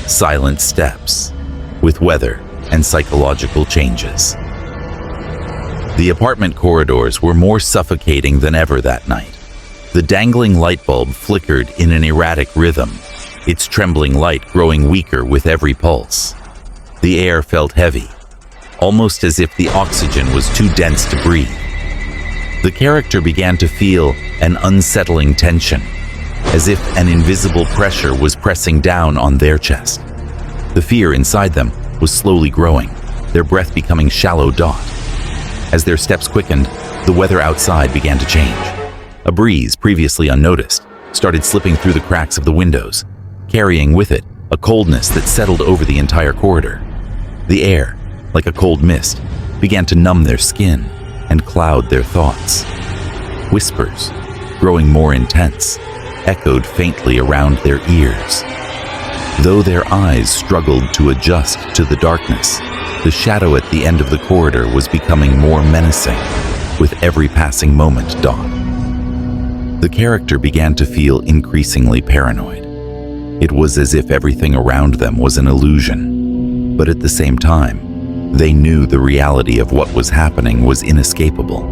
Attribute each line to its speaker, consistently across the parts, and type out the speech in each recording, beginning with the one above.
Speaker 1: silent steps, with weather and psychological changes. The apartment corridors were more suffocating than ever that night. The dangling light bulb flickered in an erratic rhythm, its trembling light growing weaker with every pulse. The air felt heavy, almost as if the oxygen was too dense to breathe. The character began to feel an unsettling tension, as if an invisible pressure was pressing down on their chest. The fear inside them was slowly growing, their breath becoming shallow Dot. As their steps quickened, the weather outside began to change. A breeze, previously unnoticed, started slipping through the cracks of the windows, carrying with it a coldness that settled over the entire corridor. The air, like a cold mist, began to numb their skin and cloud their thoughts. Whispers, growing more intense, echoed faintly around their ears. Though their eyes struggled to adjust to the darkness, the shadow at the end of the corridor was becoming more menacing with every passing moment. Dot. The character began to feel increasingly paranoid. It was as if everything around them was an illusion, but at the same time, they knew the reality of what was happening was inescapable.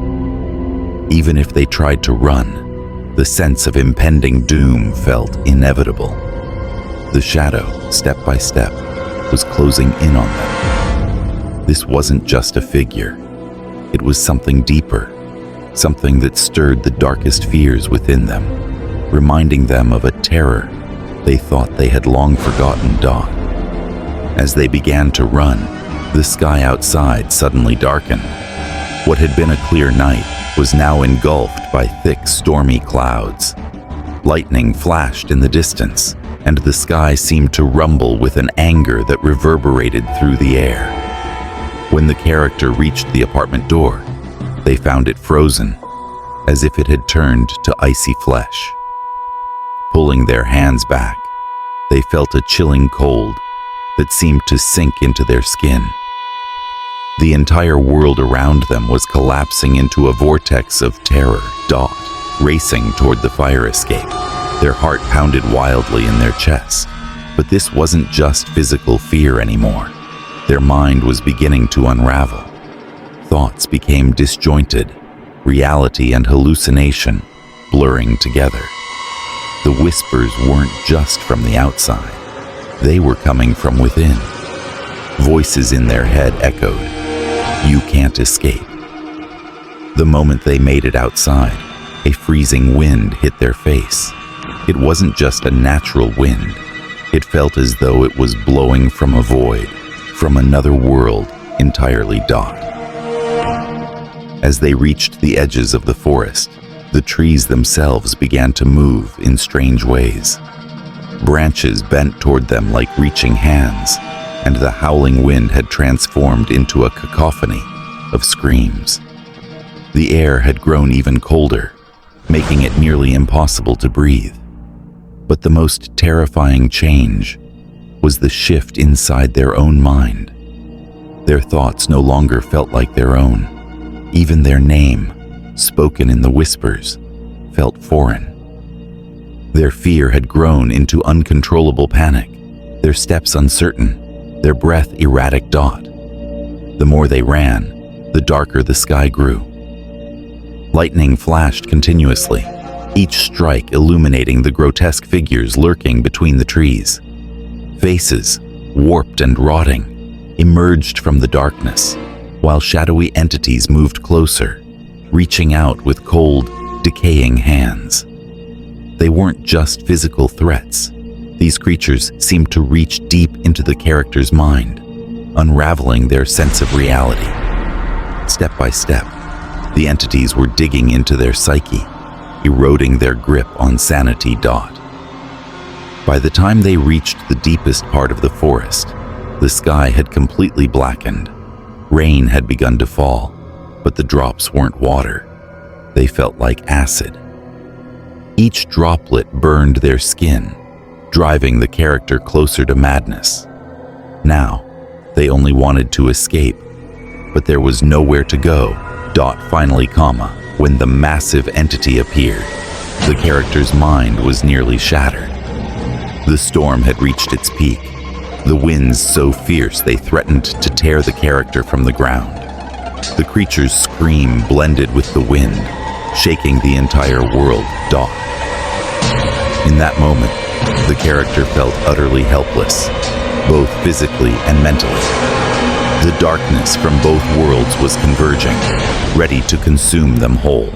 Speaker 1: Even if they tried to run, the sense of impending doom felt inevitable. The shadow, step by step, was closing in on them. This wasn't just a figure. It was something deeper, something that stirred the darkest fears within them, reminding them of a terror they thought they had long forgotten. Dot. As they began to run, the sky outside suddenly darkened. What had been a clear night was now engulfed by thick, stormy clouds. Lightning flashed in the distance, and the sky seemed to rumble with an anger that reverberated through the air. When the character reached the apartment door, they found it frozen, as if it had turned to icy flesh. Pulling their hands back, they felt a chilling cold that seemed to sink into their skin. The entire world around them was collapsing into a vortex of terror. Dot, racing toward the fire escape. Their heart pounded wildly in their chest. But this wasn't just physical fear anymore. Their mind was beginning to unravel. Thoughts became disjointed, reality and hallucination blurring together. The whispers weren't just from the outside. They were coming from within. Voices in their head echoed, "You can't escape." The moment they made it outside, a freezing wind hit their face. It wasn't just a natural wind. It felt as though it was blowing from a void, from another world entirely. Dot. As they reached the edges of the forest, the trees themselves began to move in strange ways. Branches bent toward them like reaching hands, and the howling wind had transformed into a cacophony of screams. The air had grown even colder, making it nearly impossible to breathe. But the most terrifying change was the shift inside their own mind. Their thoughts no longer felt like their own. Even their name, spoken in the whispers, felt foreign. Their fear had grown into uncontrollable panic, their steps uncertain, their breath erratic. Dot. The more they ran, the darker the sky grew. Lightning flashed continuously, each strike illuminating the grotesque figures lurking between the trees. Faces, warped and rotting, emerged from the darkness, while shadowy entities moved closer, reaching out with cold, decaying hands. They weren't just physical threats. These creatures seemed to reach deep into the character's mind, unraveling their sense of reality. Step by step, the entities were digging into their psyche, eroding their grip on sanity. Dot. By the time they reached the deepest part of the forest, the sky had completely blackened. Rain had begun to fall, but the drops weren't water. They felt like acid. Each droplet burned their skin, driving the character closer to madness. Now, they only wanted to escape, but there was nowhere to go. Dot. Finally, when the massive entity appeared, the character's mind was nearly shattered. The storm had reached its peak, the winds so fierce they threatened to tear the character from the ground. The creature's scream blended with the wind, shaking the entire world dark. In that moment, the character felt utterly helpless, both physically and mentally. The darkness from both worlds was converging, ready to consume them whole.